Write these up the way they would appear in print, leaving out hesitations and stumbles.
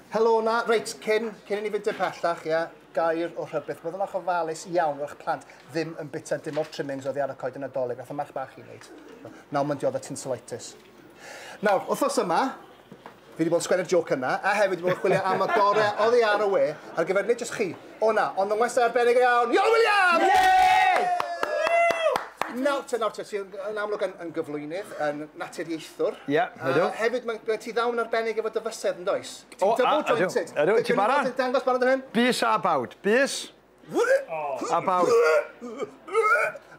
Helo na, reit, cyn i ni fynd yn pellach, gair o rhywbeth. Bydd yn ofalus iawn o'ch plant ddim yn bita dim o'r trimmings oedd ar y coed yn Nadolig. Nath o march bach i wneud. Nawr mae'n diodd y tinselitis. Nawr, wrthos yma, fi wedi bod yn sgwennu'r joc yna, a hefyd wedi bod yn chwilio am y gorau oddi ar y we, ar gyfer nid jyst chi. O na, ond yn western arbennig iawn, Iolo Williams! Yay! Nawr te, sy'n amlwg yn gyflwynydd, yn naturiaethwr. Ie, ydw. Hefyd, mae ti ddawn arbennig efo dyfysedd yn does? O, ydw, ti'n barod? Ti'n dangos barod yn hyn? Bys a bawd. Bys a bawd.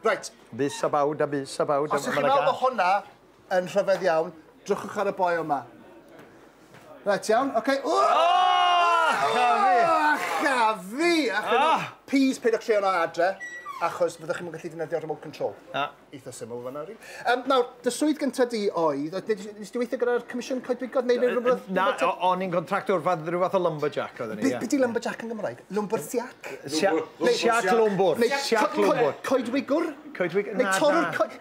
Right. Bys a bawd a bys a bawd. Os ydych chi'n meddwl bod hwnna yn rhyfedd iawn, drwchwch ar y boi yma. Right, iawn, oce. Chafi! Peas peidiwch lle o'n adre. Achos fyddwch chi'n gallu defnyddio remote control. Eitha syml fan'na rhi. Nawr, dy swydd gyntaf di oedd, nes di weithio gyda'r Comisiwn Coedwigod neu rhywbeth? Na, o'n i'n contractor rhyw fath o lumberjack oedden ni. Be di lumberjack yn Gymraeg? Lumberthiac? Siac lwmbwr. Siac lwmbwr. Coedwigwr? Coedwigwr?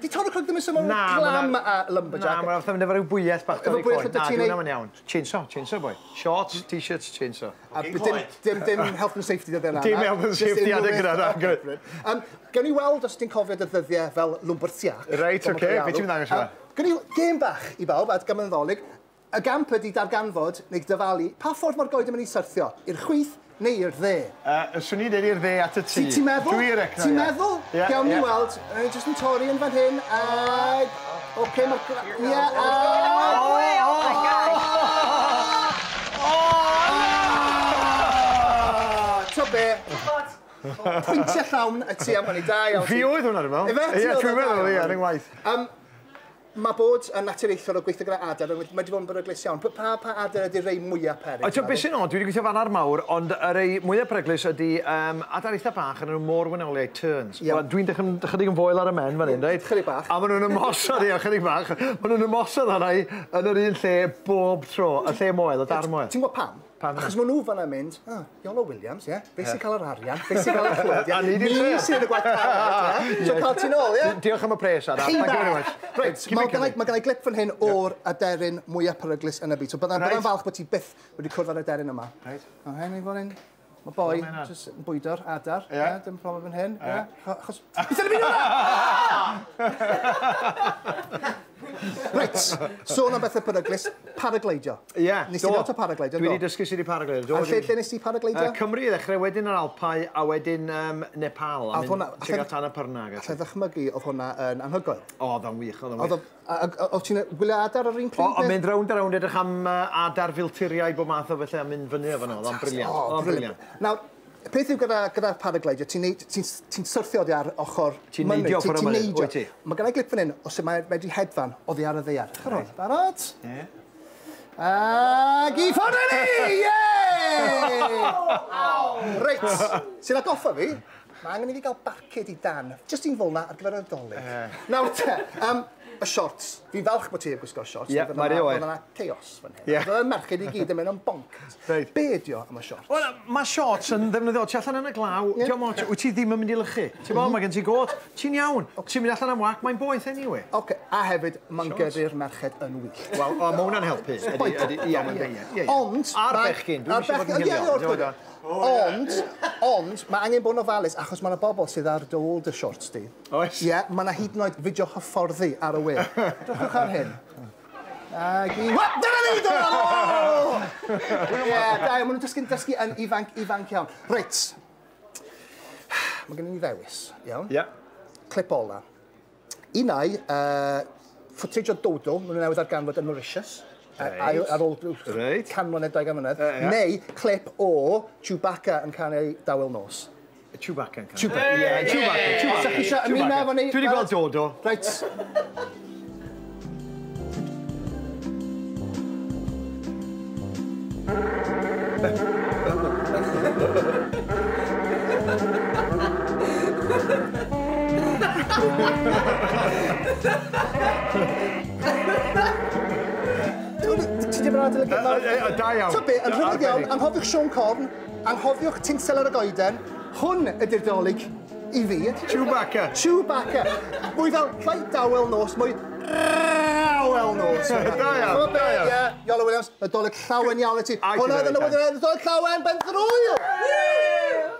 Di tor'r coed ddim yn symud glam a lumberjack? Na, mae'n mynd efo rhyw bwyeth bach ar ei coed. Na, dwi'n am yn iawn. Chainsaw boy. Shorts, t-shirts, chainsaw. A dim health and safety dydyn yna. Dim health and safety adeg gyda. Gawn ni weld os ti'n cofio dy ddyddiau fel lumberthiac. Reit, oce, beth ti'n ddangos yma? Gawn ni gêm bach i bawb, ad gam yn ddolig. Y gamp ydi darganfod neu dyfalu pa ffordd mae'r goed yn mynd i syrthio, i'r chwith neu i'r dde. Swn i dweud i'r dde at y tŷ. Ti'n meddwl? Ti'n meddwl? Gawn ni weld. Jyst yn torri yn fan hyn. Oce, mae'r... To be. Pwyntiau llawn y tu am hynny, da iawn. Fi oedd hwnna, dwi'n meddwl. Efe? Ie, dwi'n meddwl, ie, yn yngwaith. Mae bod yn naturiaethol o gweithio gyda adar, mae wedi bod yn beryglus iawn. Pa adar ydy'r rei mwyaf peryg? Beth sy'n od, dwi wedi gweithio fan ar mawr, ond y rei mwyaf peryglus ydy adar eitha bach yn y môr wenoliau turns. Dwi'n chydig yn foel ar y men fan hyn, dweud. Chydig bach. A maen nhw'n ymosod, chydig bach. Maen nhw'n ymosod hwnna yn yr un lle bob tro, y lle moel, y dar moel. Ti'n gwybod pam? Achos maen nhw fan'na mynd, Iolo Williams, ie? Fe sy'n cael yr arian, fe sy'n cael y clwyd, ie? Ni sy'n y gwaith carod, ie? So cael ti'n ôl, ie? Diolch am y pres, Adam. Chi bach! Reit, mae gen i glip fan hyn o'r aderyn mwyaf peryglus yn y byd. So byddai'n falch bod ti byth wedi cwrdd ar aderyn yma. O, hyn i fan hyn. Mae boi, jyst yn bwydo'r adar, dim problem fan hyn. Achos... Bydd yn y byd yna! Reit, sôn am bethau peryglus, paragleidio. Ie, Nes ti ddod o paragleidio, do? Dwi wedi dysgu sydd i paragleidio. A lle nes ti paragleidio? Cymru i ddechrau, wedyn yr Alpau, a wedyn Nepal. A mynd tuag at Anna Pyrnag. Allai ddychmygu oedd hwnna yn anhygoel? O, dda'n wych, oedd o'n wych. Oedd ti'n gwylio adar ar un pryd? O, mynd rownd a rownd edrych am adar filturiau bob math o felly a mynd fyny efo nhw. Oedd o'n briliant. Nawr, peth yw gyda'r paragleidio, ti'n syrthio oddi ar ochr mynydd. Ti'n neidio ochr y mynydd, wyt ti? Mae gennau glip fan hyn, os mae'n wedi hedfan oddi ar y ddeiar. Chyrwyd, barod? Ie. Ag i ffwrdd ni! Ie! Reit, sy'n agoffa fi, mae angen i fi gael barcud i dan. Just un fwlna ar gyfer y dolyg. Nawr te, y shorts. Fi'n falch bod ti heb gwisgo shorts. Ie, mae'r ei oer. Oedd yna chaos fan hyn. Oedd yna merched i gyd yn mynd yn bonc. Be ydi o am y shorts? Wel, mae shorts yn ddefnyddio. Ti allan yn y glaw, wyt ti ddim yn mynd i lychu. Ti'n bod, mae gen ti got, ti'n iawn. Ti'n mynd allan am wac, mae'n boeth anyway. Oce, a hefyd, mae'n gyrru'r merched yn wych. Wel, mae hwnna'n helpu. Ond... A'r bechgyn, dwi'n eisiau bod yn hilio. Ond, mae angen bod yn ofalus, achos mae yna bobl sydd ar dy ôl dy shorts di. Oes? Ie, mae yna hyd yn oed fideo hyfforddi ar y we. Drwchwch ar hyn. Ag i... Dyna ni! Ie, da, maen nhw'n dysgu yn ifanc iawn. Reit. Mae gen i ni ddewis, iawn? Ie. Clip ola. Unai, footage o Dodo, maen nhw'n newydd ar ganfod yn Mauritius. Ar ôl can mlynedd, 20 mlynedd. Neu clip o Chewbacca yn canu dawel nos. Chewbacca yn canu? Chewbacca. Dwi wedi gweld Dodo. Reit. Ti ddim yn adael y gyda? Da iawn. So be, yn rhywbeth iawn, anghofiwch Sean Corn, anghofiwch tinsel ar y goeden, hwn ydy'r dolyg i fi. Chewbacca. Chewbacca. Mwy fel llai dawel nos, mwy rawel well nose. Da iawn. Iolo Williams, y dolyg llawen iawn i ti. Hwna, y dolyg llawen, ben drwyl!